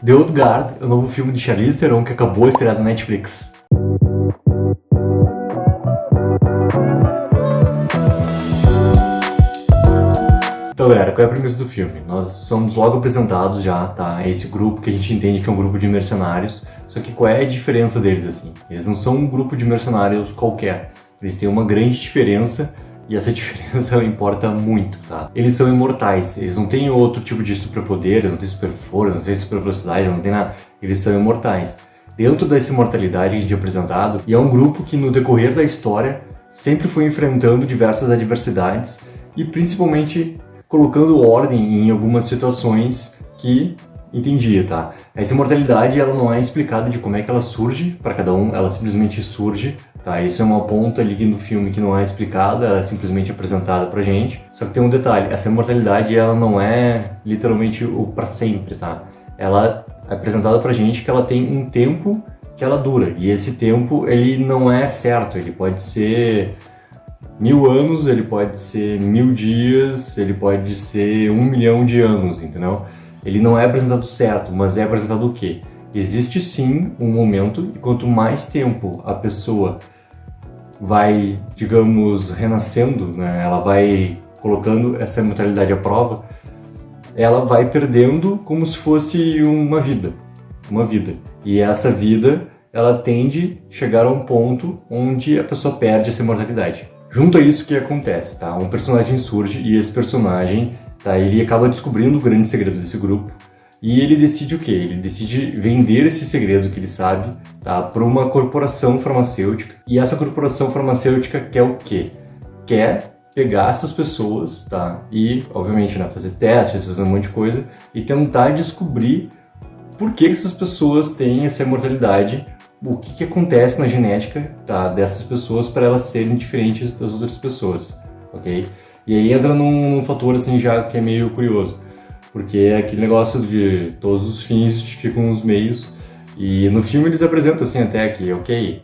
The Old Guard é o novo filme de Charlize Theron que acabou de estrear na Netflix. Então, galera, qual é a premissa do filme? Nós somos logo apresentados já, tá? É esse grupo que a gente entende que é um grupo de mercenários. Só que qual é a diferença deles, assim? Eles não são um grupo de mercenários qualquer. Eles têm uma grande diferença e essa diferença ela importa muito, tá? Eles são imortais. Eles não têm outro tipo de superpoder, eles não têm super força, não têm super velocidade, não tem nada. Eles são imortais. Dentro dessa imortalidade que a gente é apresentado, e é um grupo que no decorrer da história sempre foi enfrentando diversas adversidades e principalmente colocando ordem em algumas situações que entendia, tá? Essa imortalidade ela não é explicada de como é que ela surge para cada um, ela simplesmente surge, tá? Isso é uma ponta ali no filme que não é explicada, ela é simplesmente apresentada pra gente. Só que tem um detalhe, essa imortalidade ela não é literalmente o para sempre, tá? Ela é apresentada pra gente que ela tem um tempo que ela dura, e esse tempo ele não é certo, ele pode ser 1000 anos, ele pode ser 1000 dias, ele pode ser 1 milhão de anos, entendeu? Ele não é apresentado certo, mas é apresentado o quê? Existe sim um momento, e quanto mais tempo a pessoa vai, digamos, renascendo, né? Ela vai colocando essa imortalidade à prova, ela vai perdendo como se fosse uma vida. E essa vida, ela tende a chegar a um ponto onde a pessoa perde essa imortalidade. Junto a isso, o que acontece, tá? Um personagem surge e esse personagem, tá? Ele acaba descobrindo o grande segredo desse grupo e ele decide o quê? Ele decide vender esse segredo que ele sabe, tá? Para uma corporação farmacêutica. E essa corporação farmacêutica quer o quê? Quer pegar essas pessoas, tá? E, obviamente, né, fazer testes, fazer um monte de coisa e tentar descobrir por que essas pessoas têm essa imortalidade, o que acontece na genética, tá, dessas pessoas para elas serem diferentes das outras pessoas, ok? E aí entra num fator assim já que é meio curioso, porque é aquele negócio de todos os fins justificam os meios, e no filme eles apresentam assim até que, ok,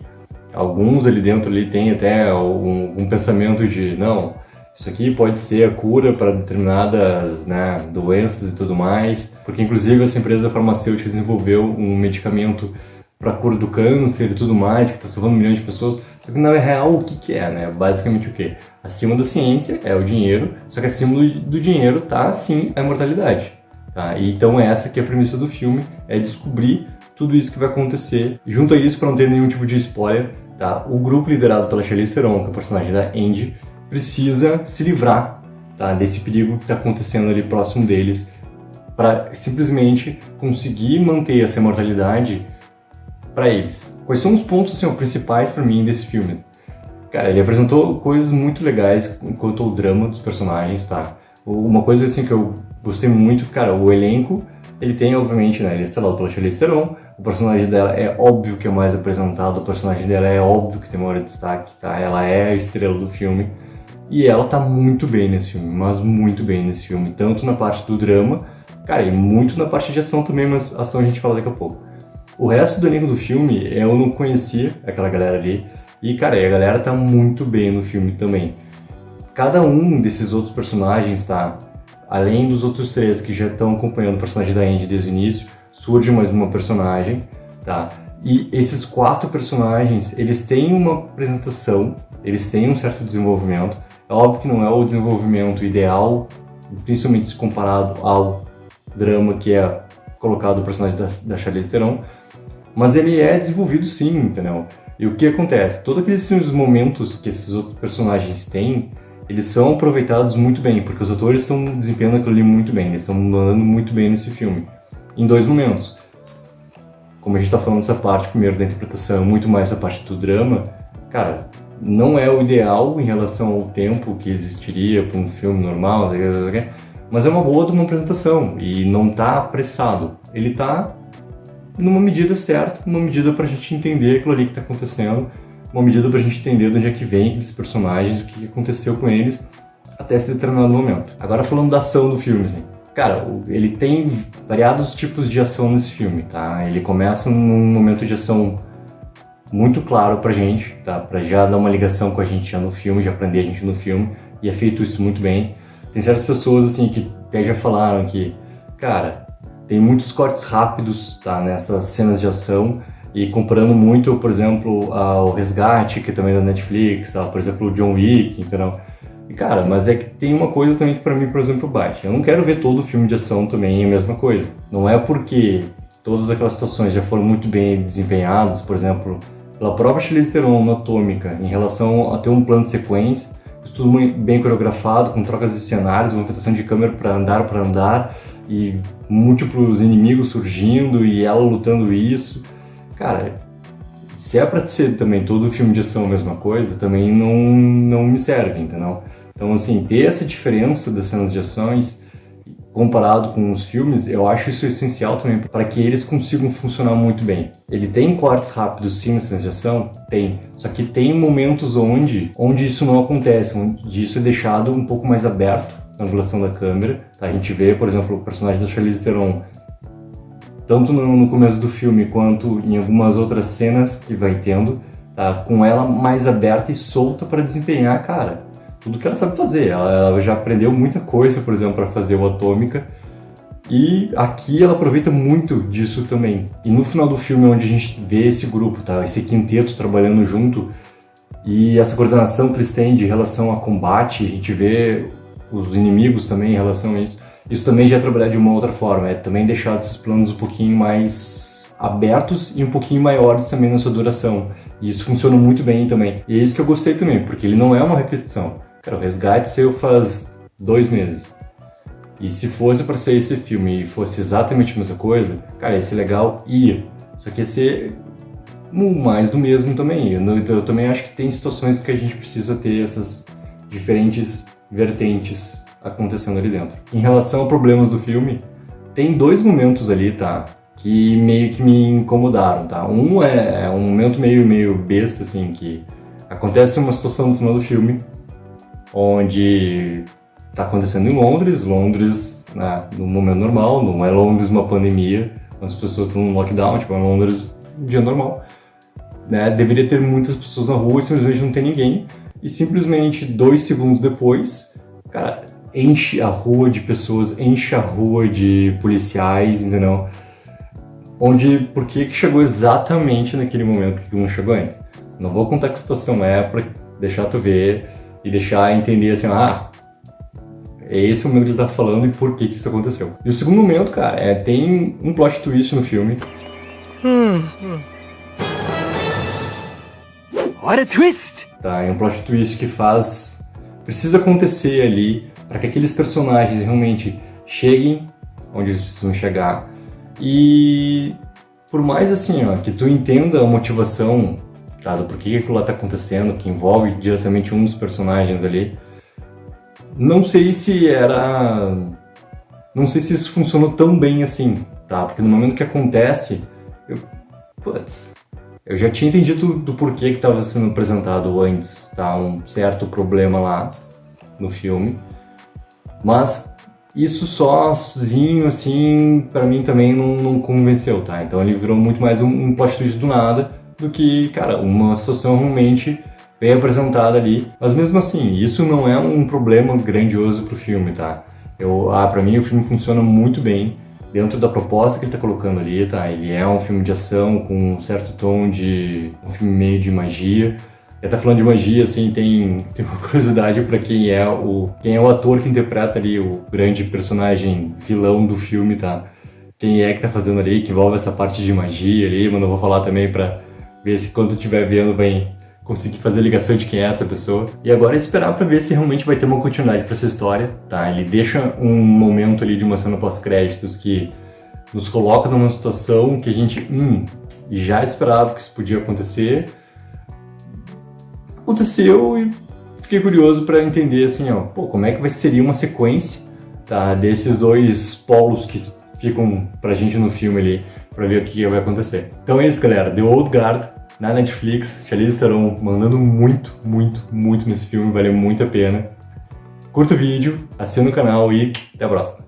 alguns ali dentro ali tem até um pensamento de, não, isso aqui pode ser a cura para determinadas, né, doenças e tudo mais, porque inclusive essa empresa farmacêutica desenvolveu um medicamento para a cura do câncer e tudo mais, que está salvando milhões de pessoas. Só que na real, o que é, né? Basicamente o quê? Acima da ciência é o dinheiro, só que acima do dinheiro tá, sim, a imortalidade. Tá? E então essa que é a premissa do filme, é descobrir tudo isso que vai acontecer. E junto a isso, para não ter nenhum tipo de spoiler, tá? O grupo liderado pela Charlize Theron, que é o personagem da Andy, precisa se livrar, tá, desse perigo que está acontecendo ali próximo deles, para simplesmente conseguir manter essa imortalidade para eles. Quais são os pontos assim, principais para mim desse filme? Cara, ele apresentou coisas muito legais quanto ao drama dos personagens, tá? Uma coisa assim que eu gostei muito, cara, o elenco, ele tem obviamente, né, ele é estrelado pela Charlize Theron, o personagem dela é óbvio que é mais apresentado, o personagem dela é óbvio que tem maior destaque, tá? Ela é a estrela do filme e ela tá muito bem nesse filme, mas muito bem nesse filme, tanto na parte do drama, cara, e muito na parte de ação também, mas ação a gente fala daqui a pouco. O resto do elenco do filme eu não conhecia aquela galera ali. E, cara, a galera tá muito bem no filme também. Cada um desses outros personagens, tá? Além dos outros três que já estão acompanhando o personagem da Andy desde o início, surge mais uma personagem, tá? E esses 4 personagens, eles têm uma apresentação, eles têm um certo desenvolvimento. É óbvio que não é o desenvolvimento ideal, principalmente se comparado ao drama que é colocado o personagem da Charlize Theron, mas ele é desenvolvido sim, entendeu? E o que acontece? Todos aqueles momentos que esses outros personagens têm, eles são aproveitados muito bem, porque os atores estão desempenhando aquilo ali muito bem, eles estão mandando muito bem nesse filme. Em 2 momentos. Como a gente está falando dessa parte primeiro da interpretação, muito mais essa parte do drama, cara, não é o ideal em relação ao tempo que existiria para um filme normal, mas é uma boa de uma apresentação e não está apressado. Ele está numa medida certa, uma medida pra gente entender aquilo ali que tá acontecendo, uma medida pra gente entender de onde é que vem aqueles personagens, o que aconteceu com eles até esse determinado momento. Agora falando da ação do filme, assim. Cara, ele tem variados tipos de ação nesse filme, tá? Ele começa num momento de ação muito claro pra gente, tá? Pra já dar uma ligação com a gente já no filme, já prender a gente no filme, e é feito isso muito bem. Tem certas pessoas, assim, que até já falaram que, cara, tem muitos cortes rápidos, tá, nessas cenas de ação, e comparando muito, por exemplo, ao Resgate, que também é da Netflix, por exemplo, o John Wick, entendeu? E cara, mas é que tem uma coisa também que pra mim, por exemplo, bate. Eu não quero ver todo filme de ação também a mesma coisa. Não é porque todas aquelas situações já foram muito bem desempenhadas, por exemplo, pela própria Charlize Theron na Atômica, em relação a ter um plano de sequência, tudo muito bem coreografado, com trocas de cenários, movimentação de câmera para andar, e múltiplos inimigos surgindo, e ela lutando isso. Cara, se é pra ser também todo filme de ação a mesma coisa, também não me serve, entendeu? Então, assim, ter essa diferença das cenas de ações comparado com os filmes, eu acho isso essencial também para que eles consigam funcionar muito bem. Ele tem cortes rápidos sim nas cenas de ação? Tem. Só que tem momentos onde isso não acontece, onde isso é deixado um pouco mais aberto na angulação da câmera. Tá? A gente vê, por exemplo, o personagem da Charlize Theron tanto no começo do filme quanto em algumas outras cenas que vai tendo, tá? Com ela mais aberta e solta para desempenhar, cara, tudo que ela sabe fazer. Ela já aprendeu muita coisa, por exemplo, para fazer o Atômica, e aqui ela aproveita muito disso também. E no final do filme, onde a gente vê esse grupo, tá? Esse quinteto trabalhando junto, e essa coordenação que eles têm de relação a combate, a gente vê os inimigos também em relação a isso. Isso também já é trabalhar de uma outra forma, é também deixar esses planos um pouquinho mais abertos e um pouquinho maiores também na sua duração. E isso funciona muito bem também. E é isso que eu gostei também, porque ele não é uma repetição. Cara, o Resgate saiu faz 2 meses. E se fosse pra ser esse filme e fosse exatamente a mesma coisa, cara, ia ser legal, ia. Só que ia ser mais do mesmo também. Eu também acho que tem situações que a gente precisa ter essas diferentes vertentes acontecendo ali dentro. Em relação a problemas do filme, tem 2 momentos ali, tá? Que meio que me incomodaram, tá? Um é um momento meio besta, assim, que acontece uma situação no final do filme onde tá acontecendo em Londres, né, no momento normal, não é Londres uma pandemia, onde as pessoas estão no lockdown, tipo, é Londres um dia normal, né? Deveria ter muitas pessoas na rua e simplesmente não tem ninguém, e simplesmente 2 segundos depois, cara, enche a rua de pessoas, enche a rua de policiais, entendeu? Por que chegou exatamente naquele momento, por que não chegou antes? Não vou contar que situação é, pra deixar tu ver e deixar entender assim, é esse o momento que ele tá falando e por que isso aconteceu. E o segundo momento, cara, tem um plot twist no filme. What a twist! Tá, é um plot twist que precisa acontecer ali para que aqueles personagens realmente cheguem onde eles precisam chegar. E por mais assim, que tu entenda a motivação, tá, do porquê aquilo lá tá acontecendo, que envolve diretamente um dos personagens ali, não sei se isso funcionou tão bem assim, tá? Porque no momento que acontece, eu já tinha entendido do porquê que estava sendo apresentado antes, tá? Um certo problema lá no filme. Mas isso sozinho, assim, pra mim também não convenceu, tá? Então ele virou muito mais um plot twist do nada do que, cara, uma situação realmente bem apresentada ali. Mas mesmo assim, isso não é um problema grandioso pro filme, tá? Pra mim o filme funciona muito bem dentro da proposta que ele tá colocando ali, tá? Ele é um filme de ação com um certo tom de um filme meio de magia. E até falando de magia, assim, tem uma curiosidade pra quem é o ator que interpreta ali o grande personagem vilão do filme, tá? Quem é que tá fazendo ali, que envolve essa parte de magia ali, mas não vou falar também pra ver se quando estiver vendo vai conseguir fazer a ligação de quem é essa pessoa. E agora é esperar pra ver se realmente vai ter uma continuidade pra essa história, tá? Ele deixa um momento ali de uma cena pós-créditos que nos coloca numa situação que a gente já esperava que isso podia acontecer. Aconteceu e fiquei curioso para entender assim, como é que seria uma sequência, tá, desses 2 polos que ficam pra gente no filme ali, pra ver o que vai acontecer. Então é isso, galera. The Old Guard na Netflix, Charlize Theron mandando muito, muito, muito nesse filme, valeu muito a pena. Curta o vídeo, assina o canal e até a próxima.